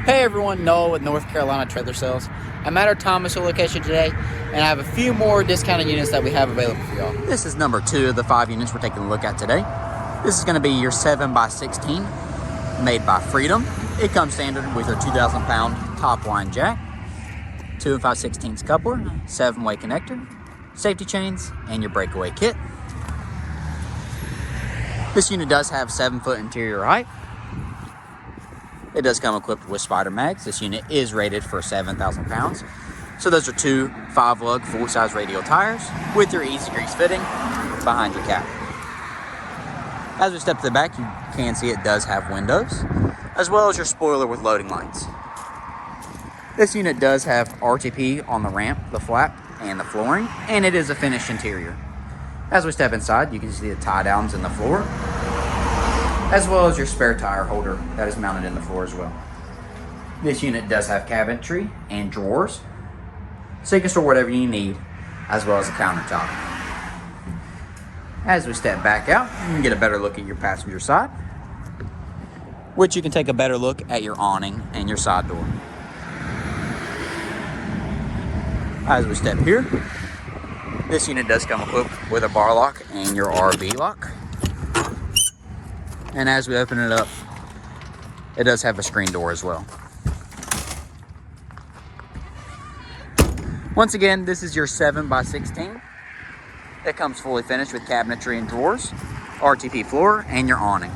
Hey everyone, Noah with North Carolina Trailer Sales. I'm at our Thomasville location today, and I have a few more discounted units that we have available for y'all. This is number 2 of the 5 units we're taking a look at today. This is going to be your 7x16, made by Freedom. It comes standard with your 2,000 pound top line jack, 2 5/16 coupler, 7-way connector, safety chains, and your breakaway kit. This unit does have 7-foot interior height. It does come equipped with spider mags. This unit is rated for 7,000 pounds. So those are 2 5-lug full-size radial tires with your easy grease fitting behind your cab. As we step to the back, you can see it does have windows, as well as your spoiler with loading lights. This unit does have RTP on the ramp, the flap, and the flooring, and it is a finished interior. As we step inside, you can see the tie downs in the floor, as well as your spare tire holder that is mounted in the floor as well. This unit does have cabinetry and drawers, so you can store whatever you need, as well as a countertop. As we step back out, you can get a better look at your passenger side, which you can take a better look at your awning and your side door. As we step here, this unit does come equipped with a bar lock and your RV lock. And as we open it up, it does have a screen door as well. Once again, this is your 7x16. It comes fully finished with cabinetry and drawers, RTP floor, and your awning.